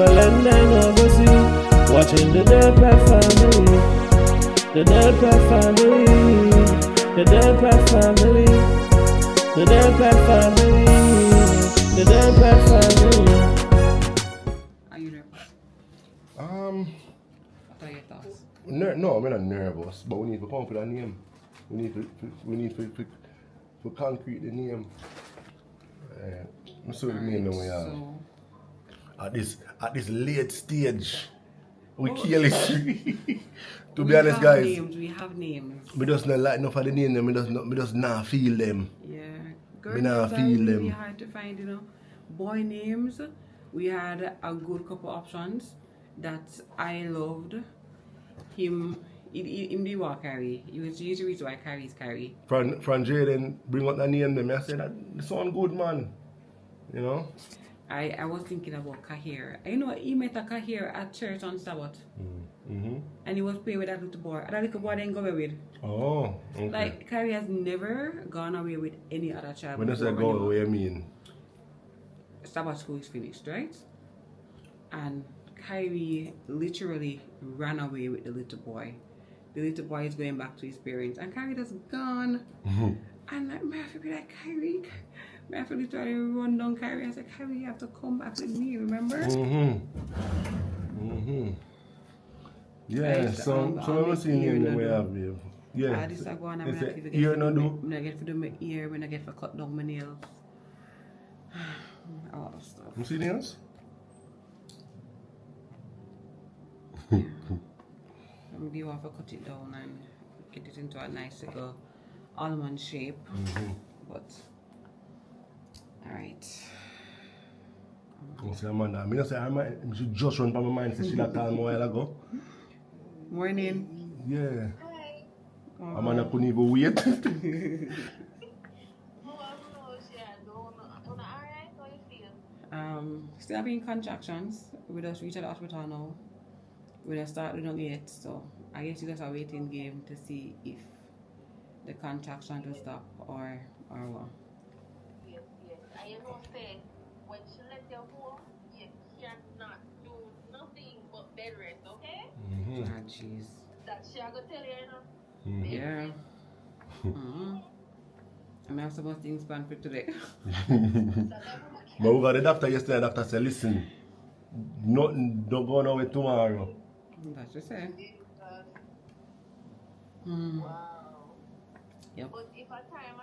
Neverland and overseas, watching the Delpratt family, the Delpratt family, the Delpratt family, the Delpratt family, the Delpratt family. Are you nervous? What are your thoughts? No, I'm not nervous, but we need to come up with a name. We need to concrete the name. So the name we have. So, At this late stage, we kill it. To be we honest, have guys, names. We have names. me just not like enough of the name. Me just not feel them. Yeah. Me nah names are feel really them. hard to find, you know. Boy names, we had a good couple options that I loved. Him the walk carry. He was usually why carries carry. From Jaden bring up the name them. I said that sound good, man. You know. I was thinking about Kahir. You know, he met a Kahir at church on Sabbath. Mm-hmm. And he was playing with that little boy. And that little boy didn't go away with. Oh, okay. Like, Carrie has never gone away with any other child. When you say go away, I mean? Sabbath school is finished, right? And Kyrie literally ran away with the little boy. The little boy is going back to his parents. And Kyrie just gone. And like, I have to be like, Kyrie. I have to literally run down Kyrie. I said, Kyrie, you have to come back with me, remember? Yeah, Right, so let me see name them we have here. Yeah. This I go on, I'm Is not it get ear for no do do? when I get for do my ear, when I get for cut down my nails. All that stuff. You see nails? Maybe you have to cut it down and get it into a nice little almond shape. But alright. You see Amanda, I mean, say she just run by my mind since she that time a while ago. Morning. Yeah. Hi. Amanda couldn't even wait. Still having contractions. We just reached the hospital now. We just start doing it, so I guess it's just a waiting game to see if the contraction will stop or what. Yes. I know say when she let you home, you cannot do nothing but bed rest, okay? Ah, jeez. That she gonna tell you, you know? Yeah. I have some more things planned for today. But we got the doctor yesterday, the doctor said, listen, nothing, don't go nowhere tomorrow. That's just it. Wow. Yep. But if I time,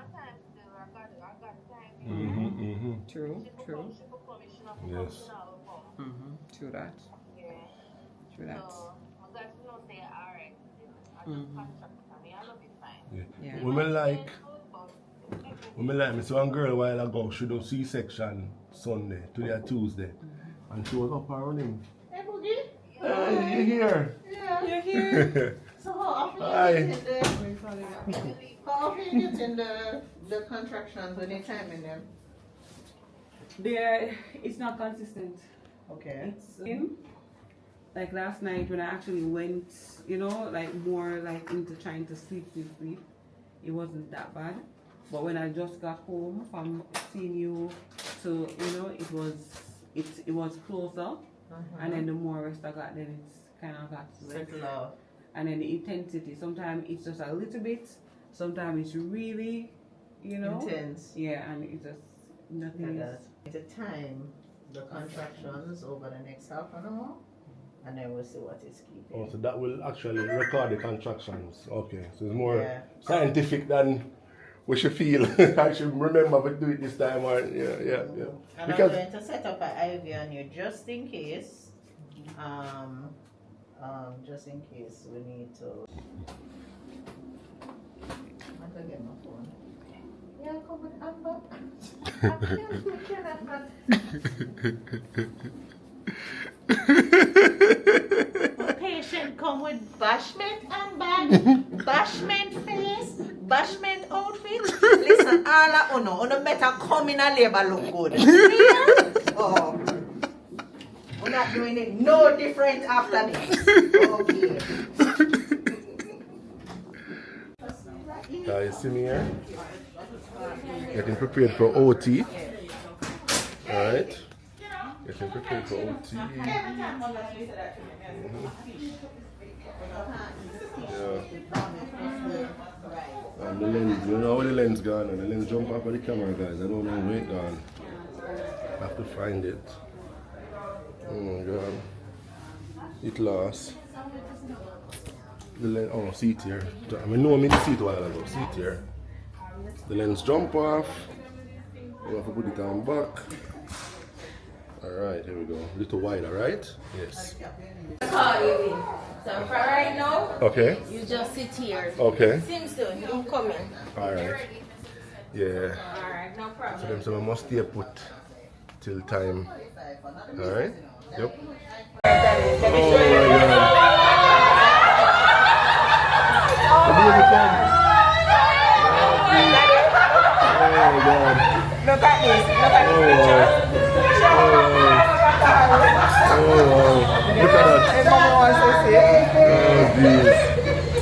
still I got time. True. She could come, she not Yes. True that. Yeah. True that. So, I got to know say, alright, I just contract for me, I love it fine. Yeah. Women like me. So one girl a while ago, she do C-section Sunday, today or Tuesday. And she was up around him. Hey, Boogie. Hey, you here? Yeah. You're here. So how Hi. often you get in the contractions when you time in them? It's not consistent. Okay. It's like last night when I actually went, you know, like more like into trying to sleep, it wasn't that bad. But when I just got home from seeing you, so you know, it was closer, and then the more rest I got, then it's kind of got Settle out. and then the intensity. Sometimes it's just a little bit, sometimes it's really, you know, Intense. yeah, and it just nothing Like is. that. It's a time the contractions over the next half an hour, and then we'll see what is keeping. Oh, so that will actually record the contractions. Okay, so it's more Yeah. scientific than we should feel. I should remember to do it this time. Or, yeah. And Because I'm going to set up an IV on you just in case. Just in case we need to. I'm going to get my phone. Yeah, come with Amber. Patient come with bashment and bag, bashment face, bashment outfit. Listen, all of uno better come in a labor look good. Yeah? Oh. We're not doing it no different after this. Okay. you see me here? Getting prepared for OT. Alright. Getting prepared for OT. Every time one last say that to me, Yeah. And the lens, you know how the lens gone and the lens jump off of the camera, guys. I don't know where it gone. I have to find it. Oh my god. It lost. The lens, oh, seat here. I mean, no, I mean the seat a while ago. Seat here. The lens jump off. We have to put it on back. Alright, here we go. A little wider, right? Yes. Call you in. So for right now, Okay. you just sit here. Okay. Seems to, you don't come in. Alright. Yeah. Alright, no problem. So them say I must stay put till time. Alright? Yep. Oh my god. The baby come. Oh my god. Look at this. Look at this picture. Oh wow. Look at that. Hey, Mama wants to see it. Oh jeez.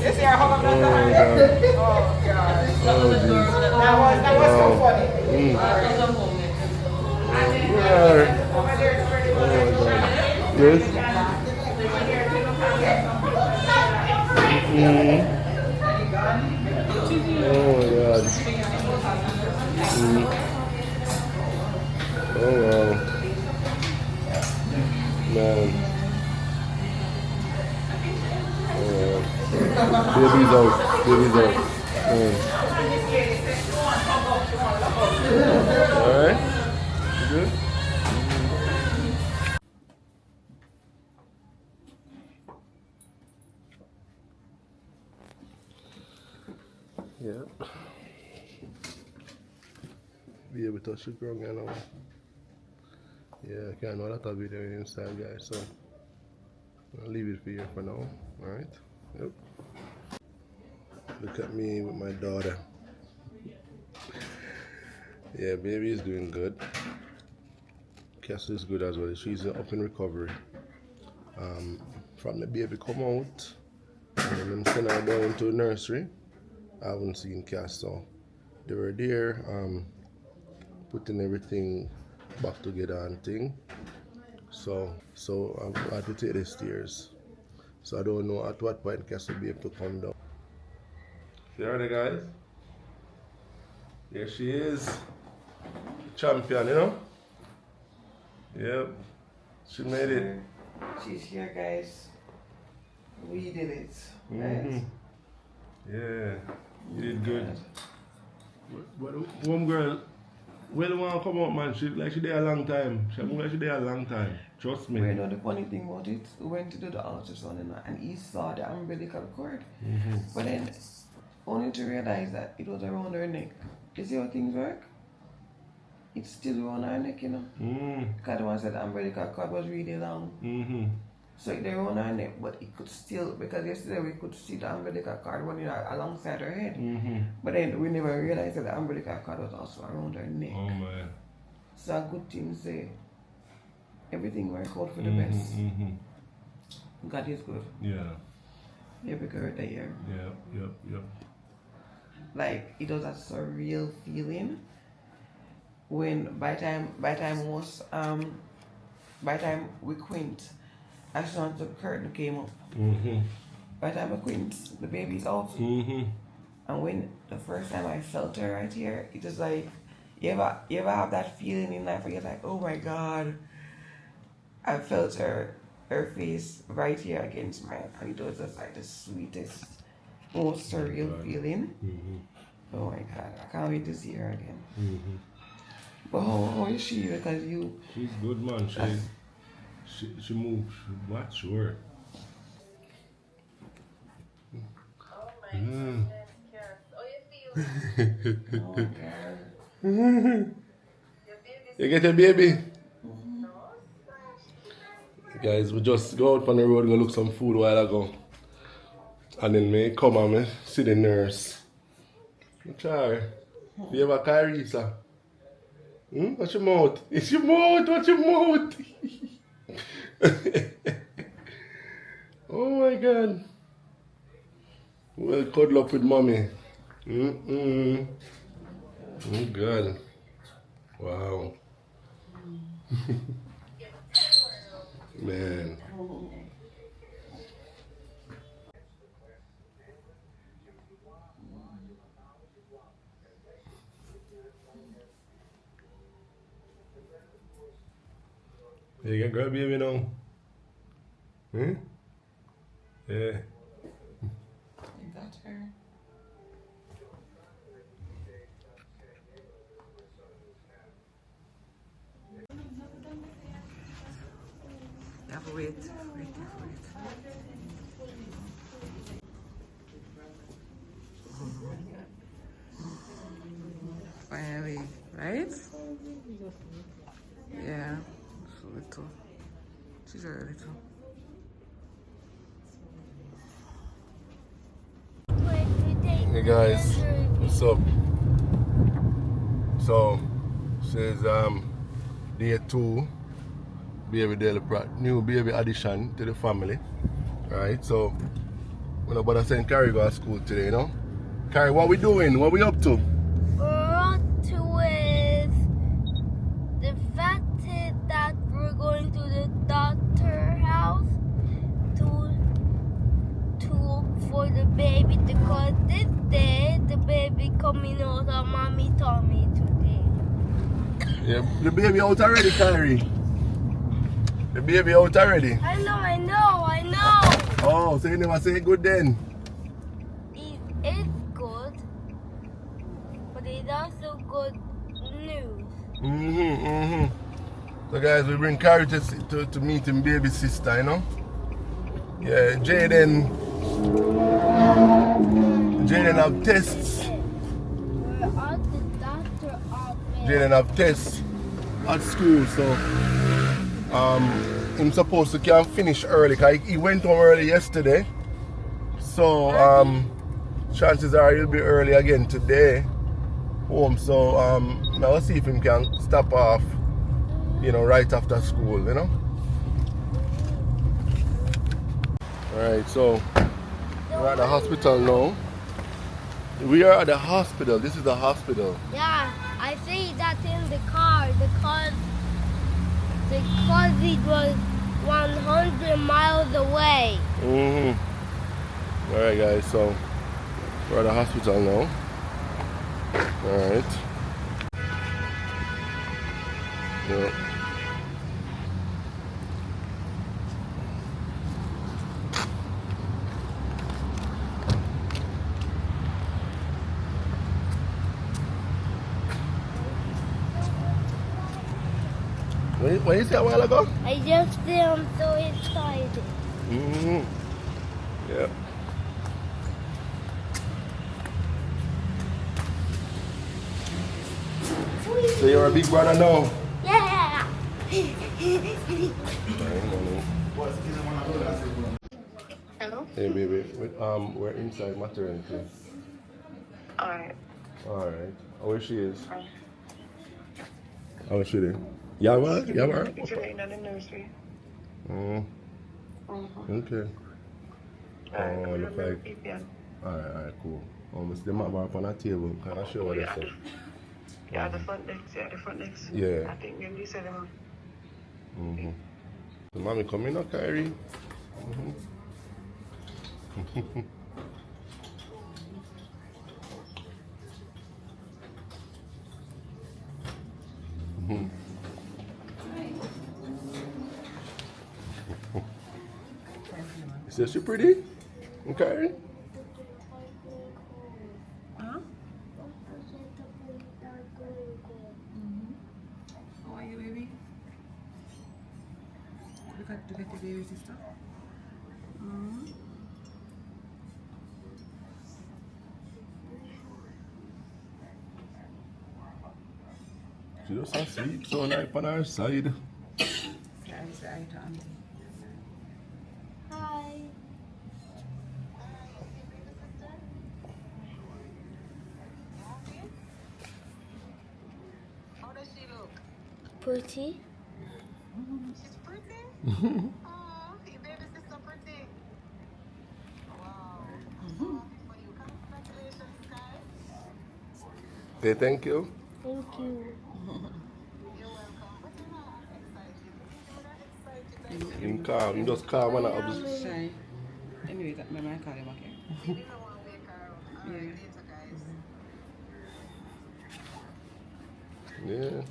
You see her hug Oh up the my god. Oh, God. Oh jeez. That was so funny. Where? Oh my god. Yes. Oh my god. Oh wow. Man. Oh wow. Baby's out. Baby's out. Alright. You good? Yep. Be able to touch the ground, you know. Yeah, I can't know that I'll be there inside, guys, so I'll leave it for you for now. Alright? Yep. Look at me with my daughter. Yeah, baby is doing good. Cassie is good as well. She's up in recovery. From the baby come out, and then send her down to the nursery. I haven't seen Cass, so they were there, putting everything back together and thing. So I had to take the stairs. So I don't know at what point Cass will be able to come down. You ready, guys? Here she is, champion, you know? Yep, she made it. She's here, guys. We did it. Right? Yeah, you did good. But one girl, well, want to come out, man. She like she there a long time. She like she there a long time. Trust me. Well, you know, the funny thing about it, we went to do the ultrasound and he saw the umbilical cord. But then, only to realize that it was around her neck. You see how things work? It's still around her neck, you know. Because the one said the umbilical cord was really long. So it around her neck, but it could still, because yesterday we could see the umbilical cord running alongside her head. But then we never realized that the umbilical cord was also around her neck. Oh man. So a good thing say, everything worked out for the best. God is good. Yeah. Every girl there. Yep. Like it was a surreal feeling when by time we quint, as soon as the curtain came up. By the time we quint, the baby's out. And when the first time I felt her right here, it was like you ever have that feeling in life where you're like, oh my god, I felt her face right here against mine, and it was just like the sweetest, most surreal feeling. Oh my god, I can't wait to see her again. But how is she? Because she's good, man. She moves. What? Sure. Oh my goodness, Cass. How you feel? oh god. Your baby's You get a baby? no Guys, we just go out on the road and go look some food a while ago. And then me come and me see the nurse. Try. You have a Carissa? What's your mouth? It's your mouth, what's your mouth? Oh my god. Well, cuddle up with mommy. Oh god. Wow. Man. You get girl baby now? Hmm? Yeah. You got her. You have to wait. Finally, right? Yeah, she's a little. She's very little. Hey guys, what's up? So, says day 2, baby Delpratt, new baby addition to the family. Right, so we're not about to send Carrie go to school today, you know? Carrie, what we doing? What we up to? We're up to with the fact is that we're going to the doctor house to look for the baby because this day the baby coming out of mommy tummy today. Yeah, the baby out already, Carrie. The baby out already. I know. Oh, so you never say good then? It is good, but it's also good news. So guys, we bring Carrie to meet him baby sister, you know? Yeah, Jaden have tests. We're at the doctor office. Jaden have tests at school, so him supposed to can finish early, cause he went home early yesterday. So chances are he'll be early again today home. So now let's see if him can stop off, you know, right after school, you know. Alright, so we're at the hospital now. We are at the hospital. This is the hospital. Yeah, I see that in the car because it was 100 miles away. Alright guys, so we're at the hospital now. Alright. Yeah. What you say a while ago? I just feel so excited. Yeah. So you're a big brother now? Yeah. Hello? Hey baby, we're inside maternity. Alright. Alright. Where she is? How is she there? Yawa? She's in the nursery. Okay. Oh, look like. Alright, cool. Almost the map up on a table. Can I show what they say? Yeah, the front next. Yeah. I think maybe you said them. The mommy coming up, Kyrie. Is she pretty? Okay. Huh? How are you, baby? Look at the baby sister. She just asleep so nice on her side. Yeah, it's the eye to auntie. Hi. How does she look? Pretty. She's pretty? Oh, your baby sister pretty. Wow. For you. Congratulations, Sky. Say thank you. Thank you. You're welcome. But you know, I'm excited. You know that excited In calm, you just calm and observe. Shy. Anyway, that my man call him, okay? Yeah.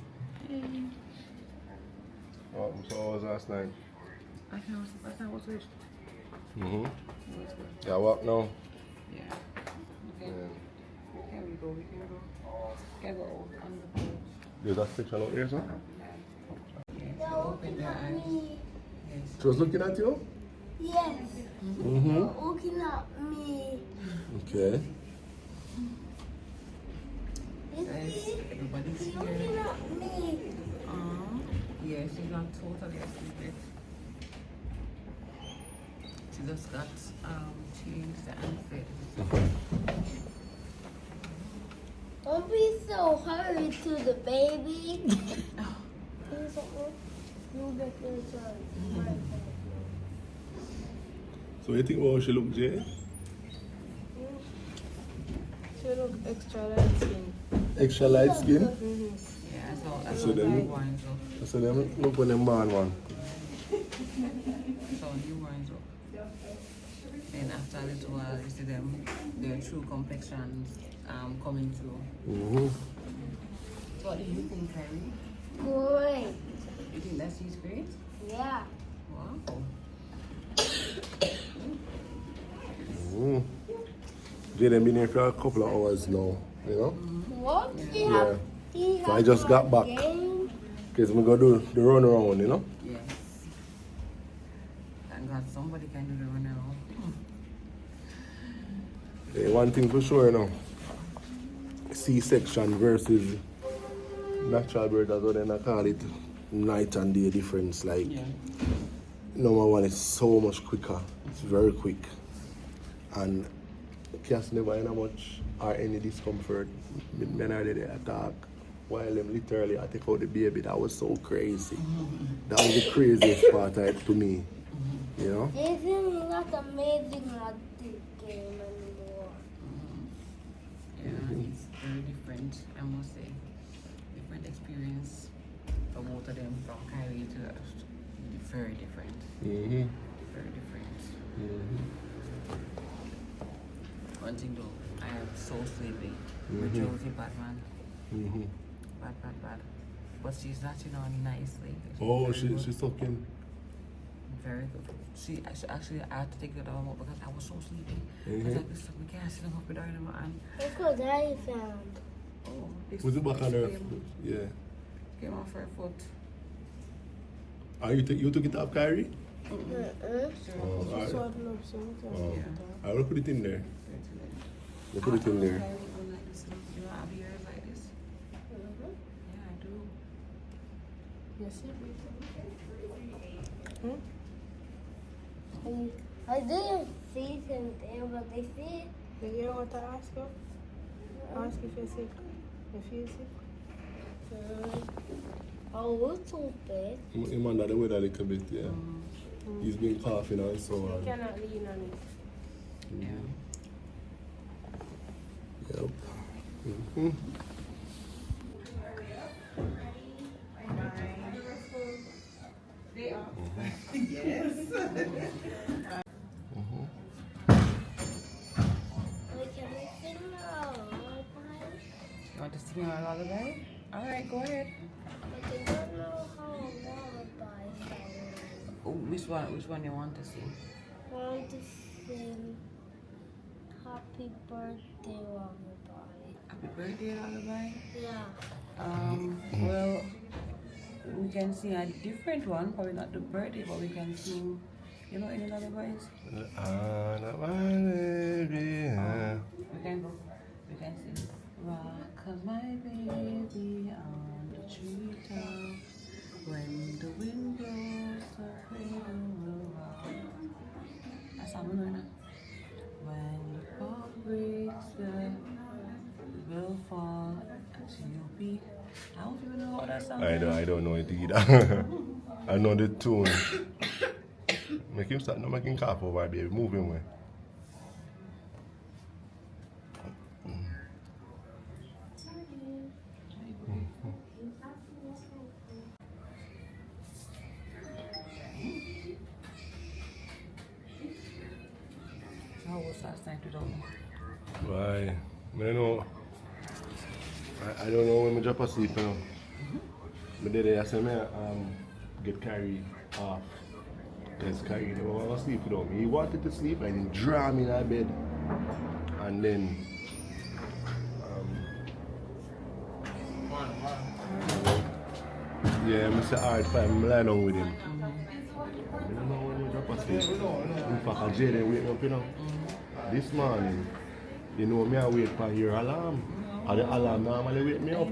Oh, so how was last night? I was rich. Mm-hmm. It was good. Yeah, walk now. Yeah. Okay. Yeah. Here we go. We can go. Can go on the boat. There's a section out here, sir? Yes. Open your eyes. Yes. She was looking at you? Yes. Mm-hmm. Looking at me. Okay. Everybody's Looking here. at me. Yeah, she's not totally asleep yet. She just got changed and fed. Don't be so hurried to the baby. You get this So you think about how she look, Jay? She look extra light skin. Extra light skin? Yeah, that's So all then- newborns up. So them look when them born one. So newborns up. Then after a little while, you see them, their true complexions coming through. Mm-hmm. So what do you think, Kyrie? Great. You think that she's great? Yeah. Wow. Mm-hmm. Jay, them been here for a couple of hours now, you know? What? Yeah. So I just got back. Because I'm going to do the run around, you know? Yes. Thank God somebody can do the run around. One thing for sure, you know. C-section versus natural birth, as what they call it, night and day difference. Like, Yeah. number one, it's so much quicker. It's very quick. And cats never in much or any discomfort. Men are there attack. While them literally I take out the baby. That was so crazy. That was the craziest part to me. You know? This is not amazing at this game anymore. Yeah, it's very different, I must say. Different experience for both of them, from Kylie to us. Very different. Mm-hmm. Very different. Mm-hmm. One thing though, I am so sleepy. With Josie Batman. Mm-hmm. Bad. But she's latching on nicely. Oh, very good. she's talking. Very good. She actually, I had to take the dog out because I was so sleepy. I was Mhm. like, listen, we can't sit up with her in my hand. Look what I found. Oh, this Was it back on her? came- Yeah. Came off her foot. Ah, you took it off, Kyrie? Sure. Oh, alright. Swaddle up something. Oh. Yeah. I will put it in there. We'll put it in there. You know, I'll be yours like this. Yeah, I do. You see? I didn't see something, but I see. You hear what I ask you? Ask if you're sick. If you're sick. Oh, it's so big. Him under the weather a little bit, yeah. He's been coughing and so You on. cannot lean on it. Yeah. Yep. Mm-hmm. Wait, can we sing a lullaby? You want to sing our lullaby? Alright, go ahead. But I don't know how a lullaby sounds. Oh, which one you want to sing? I want to sing Happy Birthday Lullaby. Happy birthday lullaby? Yeah. Well, we can sing a different one, probably not the birthday, but we can sing, you know, any lullabies? We can go. We can sing. Rock my baby on the treetop. When the wind blows, the cradle will rock. That's how we know now. When the fog breaks, the will fall until you be. I don't even know what that song is. I don't know it either. I know the tune. Make him start not making cough over, baby. Move him away. last night without me. Why? I don't know. I don't know when I drop asleep, you know. But then I said, get Carrie off. Because Carrie didn't want to sleep without me. He wanted to sleep and he dragged me in that bed. And then yeah, I said, alright, fine, I'm lying down with him. I don't know when we drop asleep. In fact, I Jaden wake up, you know. This morning, you know me, I wait for your alarm. And the alarm normally wake me up.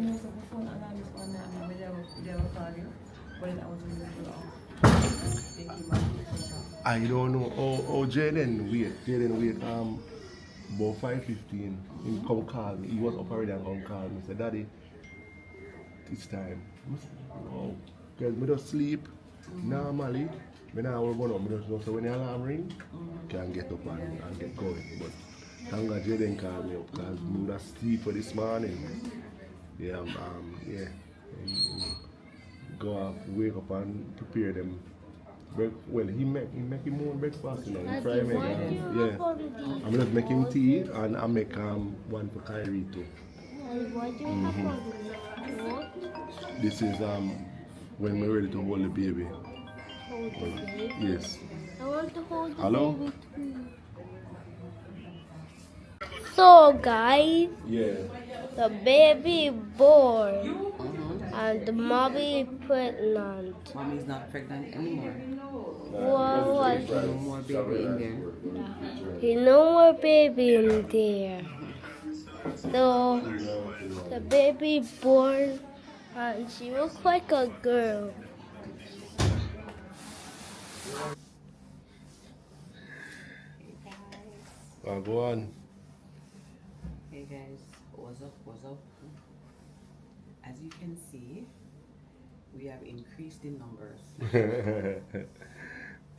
I don't know how Jaden wait. Jaden wait about 5:15. He come call me. He was up already and come call me. He said, Daddy, it's time. I said, no. Because I just sleep normally. When I will go up, I just know so when the alarm ring, I can get up and get going. But thank God Jaden called me up because I would have sleep for this morning. Yeah, go up, wake up and prepare them. Well, he make him own breakfast, you know, he fry me. Yeah. I'm just making tea and I make one for Kyrie too. This is when we're ready to hold the baby. Hold the baby? Yes. I want to hold the Hello? baby too. So guys, Yeah. the baby born and the mommy pregnant. Mommy's not pregnant anymore. What was No more baby in there. He no more baby in there. So the baby born and she looks like a girl. Go on. Hey guys, what's up, what's up? As you can see, we have increased in numbers.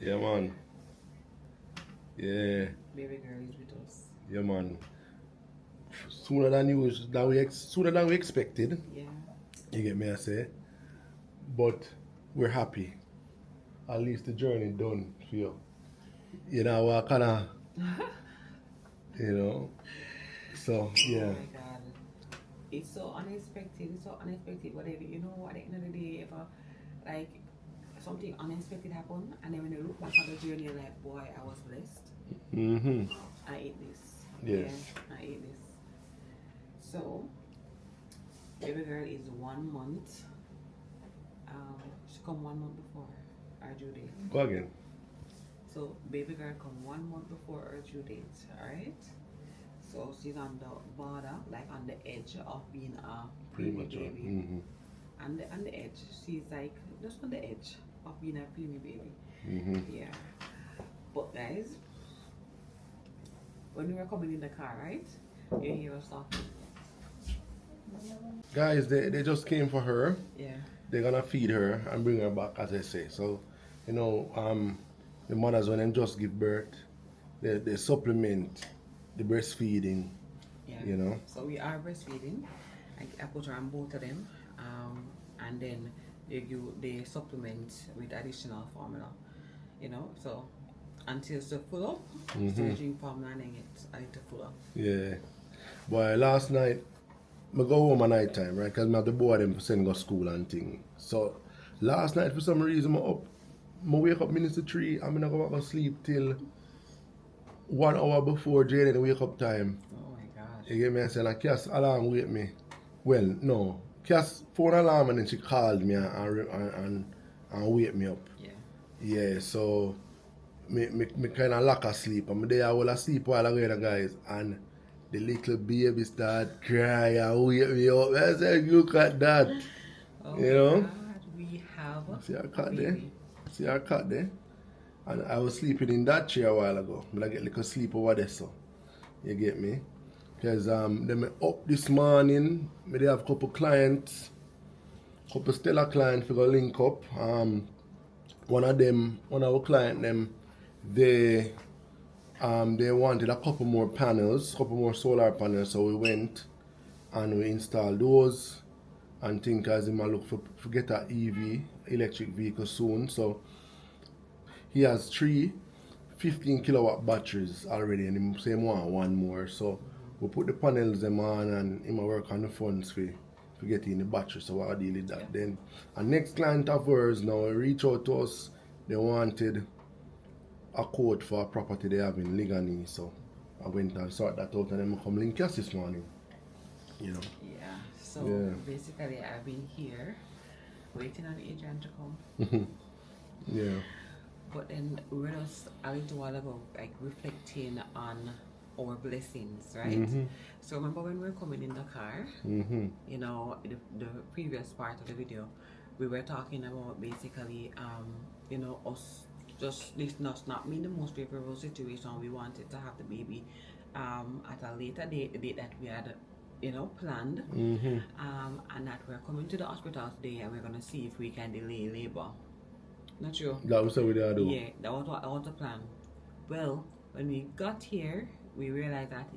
Yeah, man. Yeah. Baby girl is with us. Yeah, man. Sooner than we expected. Yeah. You get me, I say. But we're happy. At least the journey done for you. You know, we're kind of, you know. So, yeah. Oh my God. It's so unexpected, whatever. You know, at the end of the day, if like something unexpected happened, and then when you look back at the journey, you're like, boy, I was blessed. Mm-hmm. I ate this. Yes. Yeah, I ate this. So, baby girl is 1 month. She come 1 month before our due date. Go again. So, baby girl come 1 month before her due date, alright? So, she's on the border, like on the edge of being a Premature. baby. Mm-hmm. And the edge, she's like just on the edge of being a preemie baby. Mm-hmm. Yeah. But guys, when we were coming in the car, right? You hear us talking. Guys, they just came for her. Yeah. They're gonna feed her and bring her back, as I say. So, you know, the mothers when them just give birth, they supplement the breastfeeding. Yeah. You know. So we are breastfeeding. I put her on both of them, and then they supplement with additional formula. You know, so until it's full up, still drink formula and then get a little full up. Yeah. Boy, last night, I go home at night time, right? Because I have to board them for send go school and thing. So, last night, for some reason, I wake up minutes to 3, I'm not going to sleep till 1 hour before Jaden wake up time. Oh my gosh. You get me? I said, like, Cass, alarm wake me. Well, no. Cass phone alarm and then she called me and wake me up. Yeah. Yeah, so me kind of lack of sleep. I'm there, I will sleep while I go, guys. And the little baby start crying and wake me up. I said, look at that. Oh You know? God, we have See our a cat there? baby. See our cat there? And I was sleeping in that chair a while ago. I get a little sleep over there, so. You get me? Because them up this morning, they have a couple clients, couple stellar clients for go link up. One of our clients, they wanted a couple more panels, couple more solar panels, so we went and we installed those and think as him look for get an EV, electric vehicle soon. So he has 3 15 kilowatt batteries already, and him say him want one more. So we put the panels them on, and him a work on the funds for get in the battery. So I deal with that then. And next client of ours now reach out to us. They wanted a quote for a property they have in Ligani, so I went and sorted that out, and then I come link us this morning. You know. Yeah. So Yeah. basically, I've been here waiting on Adrian to come. Yeah. But then we were just a little while ago, like reflecting on our blessings, right? So remember when we were coming in the car, you know, the previous part of the video, we were talking about basically, you know, us just this not being the most favorable situation. We wanted to have the baby at a later date, the date that we had, you know, planned, and that we're coming to the hospital today, and we're gonna see if we can delay labor. Not sure. That was what we did do. Yeah, that was the plan. Well, when we got here, we realized that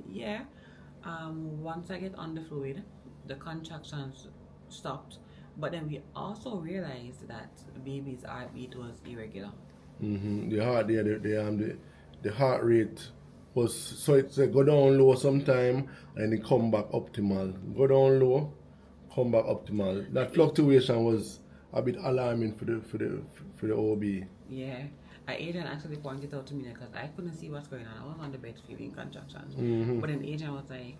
once I get on the fluid, the contractions stopped. But then we also realized that the baby's heartbeat was irregular. The heart there, the heart rate was, so it's go down low sometime and it come back optimal. Go down low, come back optimal. That fluctuation was a bit alarming for the OB. Yeah, Adrian actually pointed out to me because I couldn't see what's going on. I was on the bed feeling contractions, but then Adrian was like,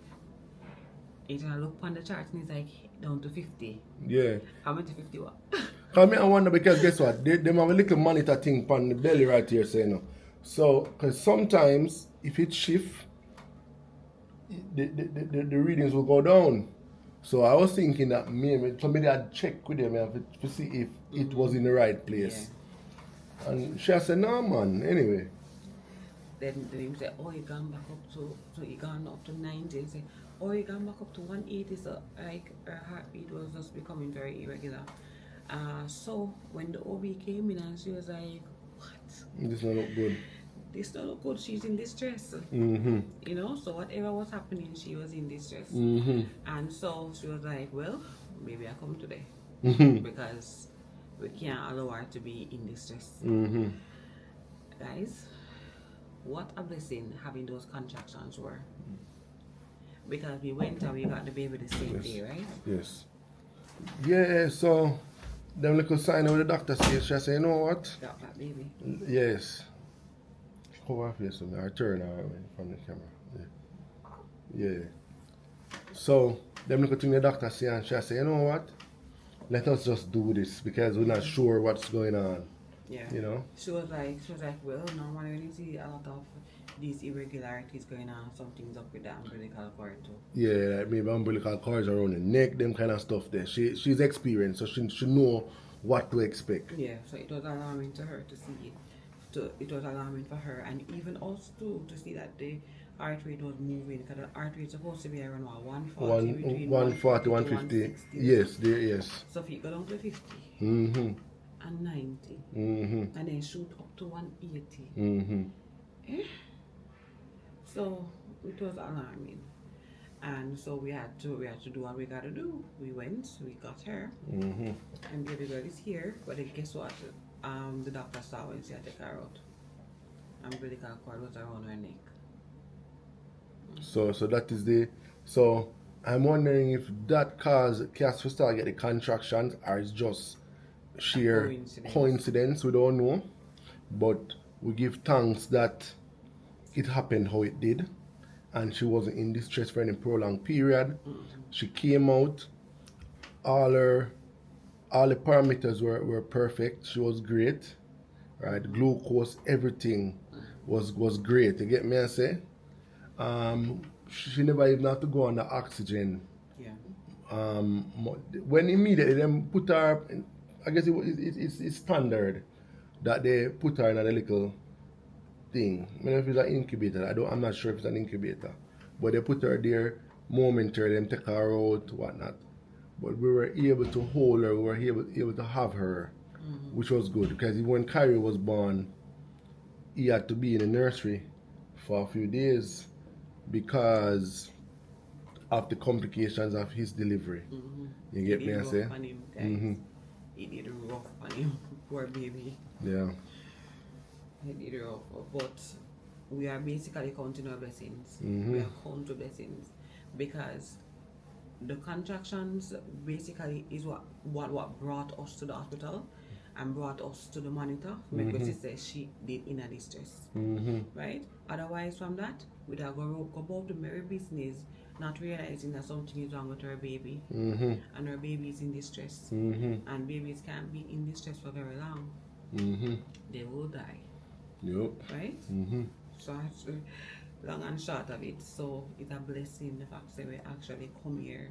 Adrian looked on the chart and he's like, down to 50. Yeah. How much to 50 what? I wonder because guess what? They have a little monitor thing on the belly right here, so you know. So, because sometimes if it shift, the readings will go down. So I was thinking that maybe somebody had checked with them to see if it was in the right place. Yeah. And she said, no man, anyway. Then he said, oh, you gone back up to, so you gone up to 90. He said, oh, you gone back up to 180. So like her heartbeat was just becoming very irregular. So when the OB came in and she was like, what? This don't look good. This don't look good. She's in distress. You know, so whatever was happening, she was in distress. And so she was like, well, maybe I come today. Because we can't allow her to be in distress. Guys, what a blessing having those contractions were. Because we went and we got the baby the same day, right? Yes. Yeah, so them little sign with the doctor says, she said, you know what? Got that baby. Yes. Cover her face with me, or turn her away from the camera. Yeah. So, them little thing the doctor say, and she said, you know what? Let us just do this because we're not sure what's going on. Yeah. You know? She was like, well, normally when you see a lot of these irregularities going on, something's up with the umbilical cord too. Yeah, like maybe umbilical cords around the neck, them kind of stuff there. She's experienced, so she know what to expect. Yeah, so it was alarming to her to see it. It was alarming for her, and even us too, to see that the heart rate was moving, because the heart rate is supposed to be around 140, between 140, 150. Yes, there, yes. So if you go down to 50 and 90, and then shoot up to 180. So it was alarming, and so we had to do what we gotta do. We went, we got her, and baby girl is here. But then guess what? The doctor saw when she had to take her out. Umbilical cord was around her neck. So that is the. So I'm wondering if that caused Cass to start get the contractions, or it's just sheer coincidence. We don't know, but we give thanks that it happened how it did, and she wasn't in distress for any prolonged period. She came out, all the parameters were perfect. She was great, right? Glucose, everything was great. You get me? I say, she never even had to go on the oxygen. Yeah. When immediately them put her, I guess it's standard that they put her in a little thing. I don't know if it's an incubator. I'm not sure if it's an incubator, but they put her there momentarily and take her out, whatnot. But we were able to hold her. We were able to have her, which was good, because when Kyrie was born, he had to be in the nursery for a few days because of the complications of his delivery. You get me? I say. He did rough on him, poor baby. Yeah. But we are basically counting our blessings. Mm-hmm. We are counting blessings because the contractions basically is what brought us to the hospital and brought us to the monitor because she said she did in a distress. Right? Otherwise from that, we'd have go about the merry business, not realizing that something is wrong with her baby. And her baby is in distress. And babies can't be in distress for very long. They will die. Yep. Right? So that's long and short of it. So it's a blessing the fact that we actually come here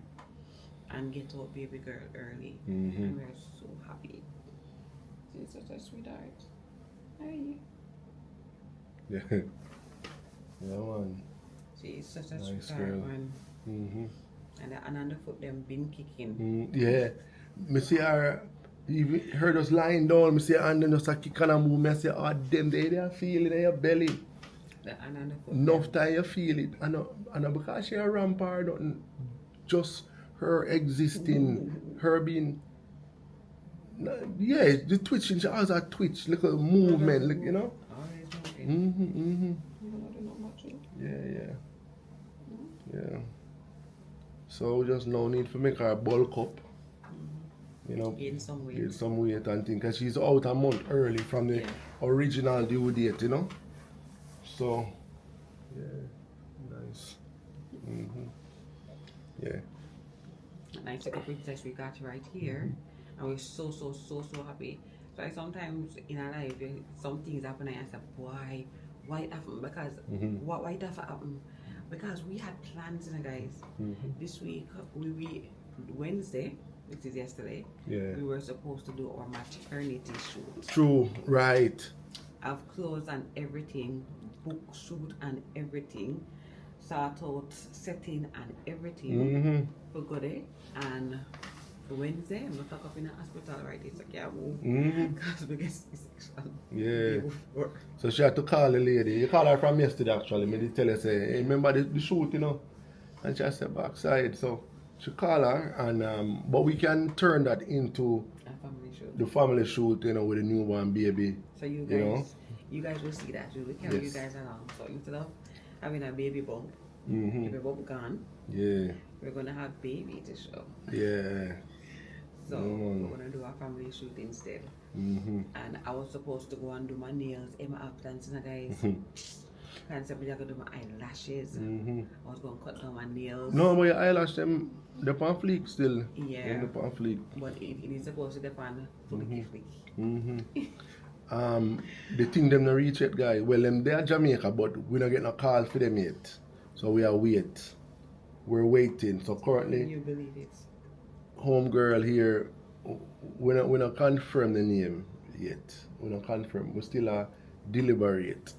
and get our baby girl early. And we're so happy. She's such a sweetheart. Hi. Yeah. Yeah, man. She's such a Nice sweetheart, girl. man. And underfoot them been kicking. Yeah. Me see her, even heard us lying down, me see her and then just a kick and a move, me say, oh, them they are feeling in your belly. The underfoot. Enough time you feel it. And because she a rampart, nothing, just her existing, her being, yeah, the twitching, she has a twitch, little movement, like, you know? Always moving. Yeah. So just no need for make her bulk up. You know, Gain some weight. gain some weight and things. Because she's out a month early from the original due date, you know? So, yeah, nice. Yeah. Nice little princess we got right here. And we're so happy. So sometimes in our life, some things happen and I say, why it happened? Because why it happened? Because we had plans, you know, guys. This week, we Wednesday, which is yesterday, we were supposed to do our maternity shoot. True, right. I've clothes and everything, book shoot and everything, sort out setting and everything for good day. And for Wednesday, I'm not stuck up in the hospital right now, so I can't move because we get C-section. Yeah. So she had to call the lady. You call her from yesterday actually. Me did tell her, say, hey, remember the shoot, you know? And she said backside. So she called her and but we can turn that into A family shoot. the family shoot, you know, with a newborn baby. So you guys, you guys will see that. We will carry you guys along. So instead of having a baby bump, baby bump gone, we're gonna have baby to show. Yeah. So we're gonna do a family shoot instead. And I was supposed to go and do my nails, Emma Uplands, you know, guys. And somebody gonna do my eyelashes. I was gonna cut down my nails. No, but your eyelash them the pan fleek still. Yeah. The pan fleek. But it is supposed to depend flicky flicky. The thing them not reach yet, guys. Well, them they are Jamaica, but we not get no call for them yet. So we are we're waiting. So currently, Can you believe it? homegirl here, we not confirm the name yet. We not confirm. We still deliberate.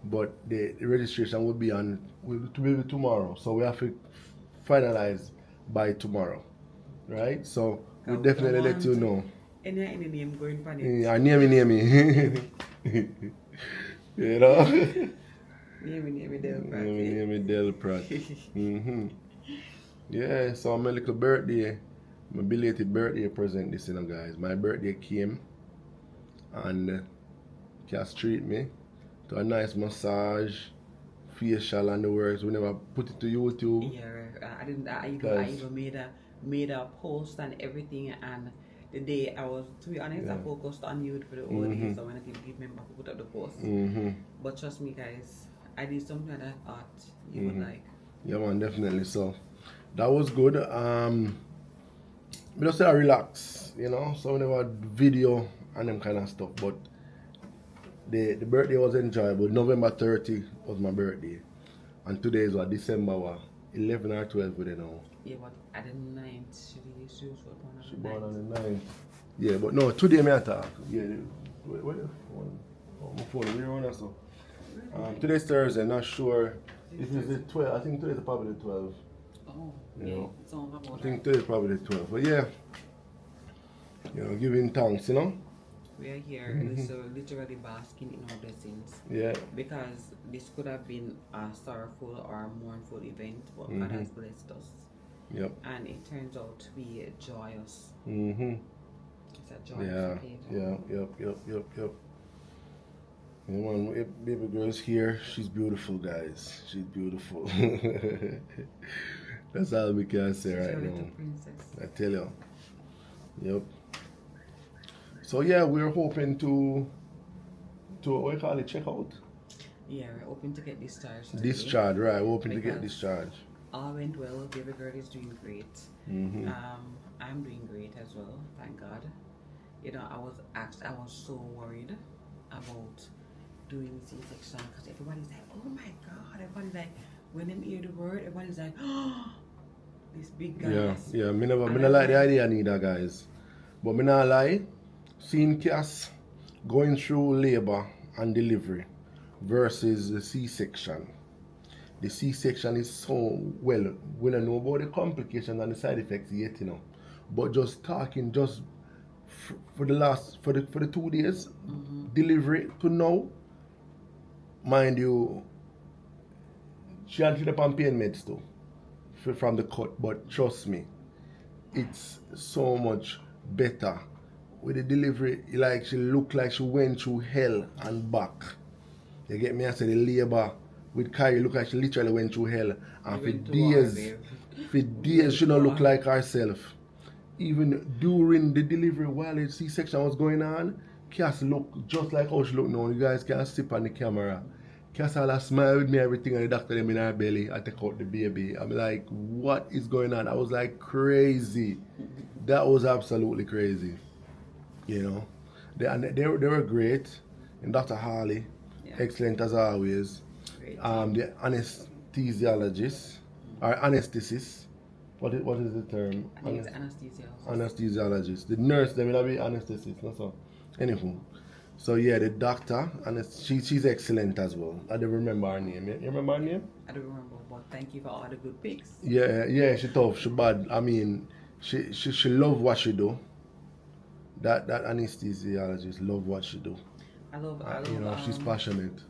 But the registration will be tomorrow. So we have to finalize by tomorrow. Right? So we'll definitely let you know. Any name going for it? Yeah, near me. You know? Near me, Delpratt. Near me, Delpratt. Yeah, so my little birthday, my belated birthday present this, you know, guys. My birthday came and Cass treat me to a nice massage, facial and the works. We never put it to YouTube. Yeah, I even made a post and everything, and the day I was, to be honest, I focused on you for the whole day, so when I didn't remember to put up the post. But trust me, guys, I did something that I thought you would like. Yeah, man, definitely. So that was good. We just say I relax, you know. So we never video and them kind of stuff, but the birthday was enjoyable. November 30 was my birthday, and today is what, December 11 or 12 with it now. Yeah, but at the 9th, she was born on the 9th. Yeah, but no, today me attack. Yeah, wait, my phone, we run so. Today's Thursday, not sure. This is the 12th. I think today's probably the 12th. Oh, You know, it's all about I think today's probably the 12th. But yeah, you know, giving thanks, you know. We are here, so literally basking in our blessings. Yeah. Because this could have been a sorrowful or a mournful event, but God has blessed us. Yep. And it turns out to be joyous. It's a joyous occasion. Yep. Yeah, man, baby girl's here. She's beautiful, guys. She's beautiful. That's all we can say right Your now. little princess. I tell you. Yep. So yeah, we're hoping to what you call it, check out? Yeah, we're hoping to get discharged today. Discharge, right? We're hoping to get Because discharged. all went well. Baby girl is doing great. Mm-hmm. I'm doing great as well, thank God. You know, I was so worried about doing C-section because everybody's like, oh my God. Everybody's like, when they hear the word, everybody's like, oh, this big guy. Yeah. Me never like the idea neither, guys. But me not lie, seeing Cass going through labor and delivery versus the C-section. The C-section is so, well, we don't know about the complications and the side effects yet, you know. But just talking, for the 2 days, delivery to now, mind you, she had to on pain meds too, from the cut, but trust me, it's so much better. With the delivery, like she looked like she went through hell and back. You get me? I said the labor with Kyrie look like she literally went through hell. And for days she don't look like herself. Even during the delivery while the C-section was going on, Cass looked just like how she look now. You guys can see on the camera. Cass all a smile with me, everything, and the doctor them in her belly. I take out the baby. I'm like, what is going on? I was like crazy. That was absolutely crazy. You know. They were great. And Dr. Harley, excellent as always. The anesthesiologist or anesthetist. What is the term? I think it's anesthesiologist. Anesthesiologist. The nurse, they will be anesthetist. No, so. Anywho. So yeah, the doctor, and she's excellent as well. I don't remember her name. You remember her name? I don't remember, but thank you for all the good picks. Yeah, she tough, she bad. I mean, she love what she do. That anesthesiologist love what she do. I love you know, she's passionate.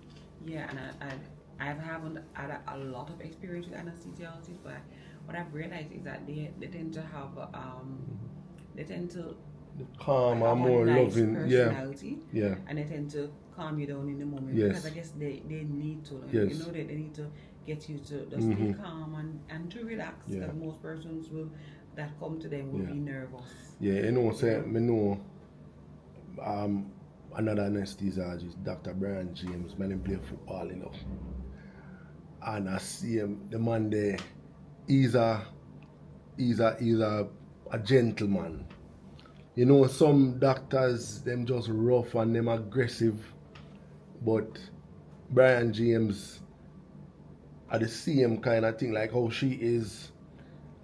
Yeah, and I haven't had a lot of experience with anesthesiologists, but what I've realized is that they tend to have calm have and more nice loving, personality, yeah, and they tend to calm you down in the moment, yes, because I guess they need to, yes, you know, they need to get you to just stay calm and to relax, because most persons that come to them will be nervous. Yeah, you know, say me know another anesthesiologist, Dr. Brian James, man, he play football, you know, and I see him, the man there, he's a gentleman. You know, some doctors, them just rough and them aggressive, but Brian James are the same kind of thing, like how she is,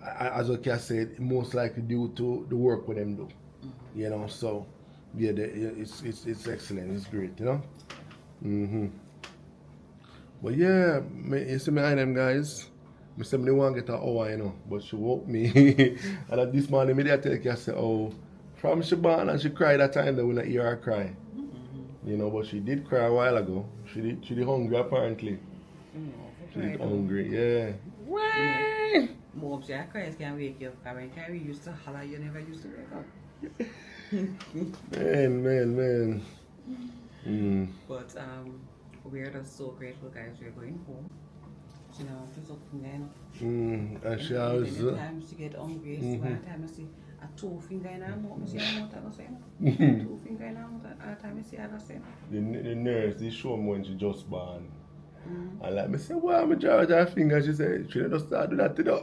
as I said, most likely due to the work with them do. You know, so yeah, it's excellent, it's great, you know. But yeah, you see me and them guys. I said I want to get an hour, you know, but she woke me. And at this morning, I tell her, I said, oh, from she born and she cried that time, that we not hear her cry. You know, but she did cry a while ago. She did hungry apparently. She did hungry, yeah. Most of cries can wake you up, because when Carrie used to holler, you never used to wake up. Man. But we're just so grateful, guys. We're going home. You know, just up and and she always times to get hungry. One time I see a 2 finger in her mouth, I see her mouth, I go say 2 finger in her mouth, at time I see her go say. The nurse, they show me when she just born. And like me say, why am I charge her finger? She said, she don't start do that today.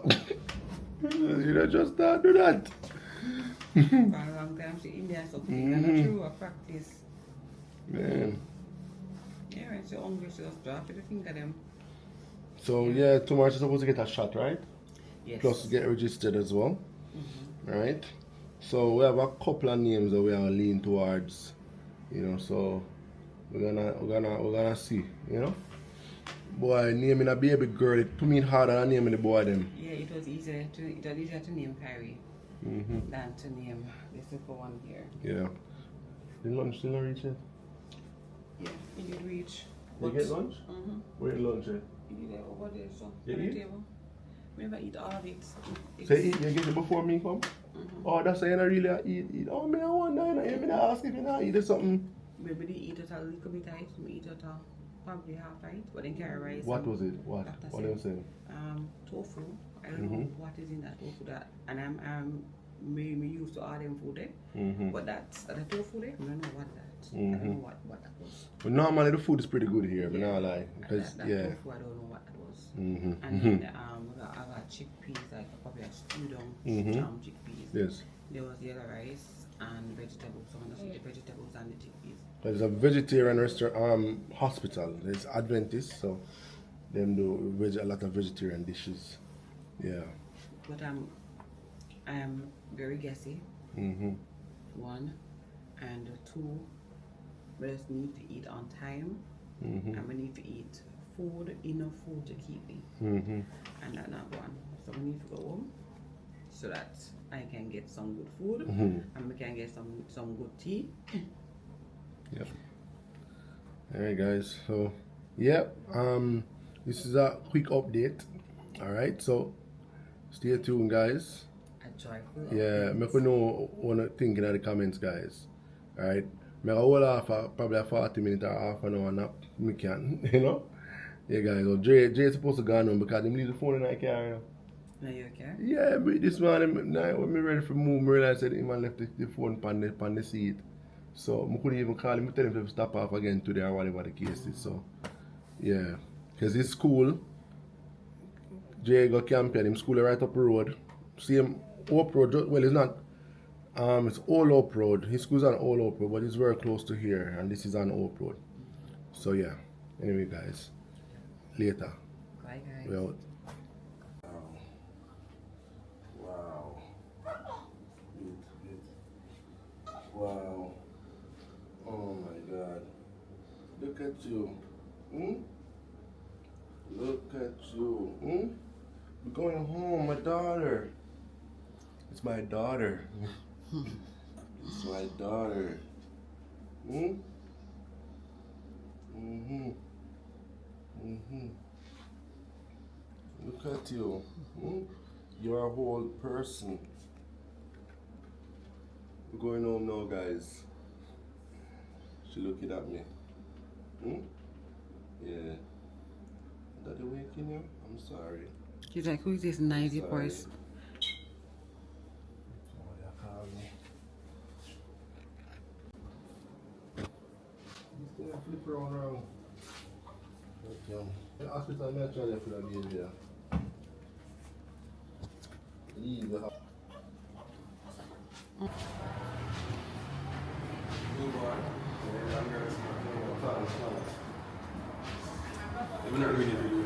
She don't just start do that. For a long time she in there something and not through a practice. Man. Yeah, when she's hungry, she just drop the finger them. So yeah, tomorrow she's supposed to get a shot, right? Yes. Plus get registered as well. Right? So we have a couple of names that we are leaning towards, you know, so we're gonna see, you know. Boy, naming a baby girl, it put me harder than naming the boy them. Yeah, it was easier to name Kyrie than to name the simple one here. Yeah. The lunch still not reach yet? Yeah, it did reach. You get lunch? Where you lunch at? You did over there, so You on the eat? table. We never eat all of it. So you get it before me come? Oh, that's why you not really eat. Oh, me I wonder, you know, me not ask if you not eat something. maybe they eat it a little bit tight, we eat it probably half tight, but then carry rice. What was it? What? That's What it. are you saying? Tofu. I don't know what is in that tofu that, and I'm me used to all them food there, but that's the tofu there. I don't know what that. I don't know what that was. But normally the food is pretty good here, but not lie, because that yeah. tofu, I don't know what that was. And then I got chickpeas, like probably a stewed down chickpeas. Yes. There was yellow rice and vegetables. So I'm gonna see the vegetables and the chickpeas. There's a vegetarian restaurant, hospital. There's Adventist, so them do a lot of vegetarian dishes. Yeah. But I'm very guessy. One, and two, we just need to eat on time, and we need to eat enough food to keep me, and that's not one. So we need to go home so that I can get some good food and we can get some good tea. Yep. Alright guys, so yep, this is a quick update. Alright, so stay tuned guys. A joyful Yeah, make me know what you think in the comments guys. Alright. Make a whole half probably a 40-minute or half an hour nap. Me can, you know? Yeah guys, so Jay is supposed to go on because him leave the phone in the car, you know. Now you okay? Yeah, but this morning when me ready for move, me realized that him and left the phone on the seat. So I couldn't even call him. I tell him to stop off again today or whatever the case is. So yeah, because his school, Jay go campaign. Him school right up the road. Same Oak Road. Well, it's not. It's All Oak Road. His school's on All Oak Road, but it's very close to here, and this is on Oak Road. So yeah. Anyway, guys, later. Bye guys. We out. Wow. Wow. Oh my God. Look at you. Look at you. We're going home, my daughter. It's my daughter. It's my daughter. Look at you. You're a whole person. We're going home now, guys. She looking at me. Yeah. Daddy waking you? I'm sorry. She's like, who is this 90 voice? Somebody call me. This thing flip around. Okay. The hospital I'm not trying to put a baby here. Leave the house. We're not ready for you.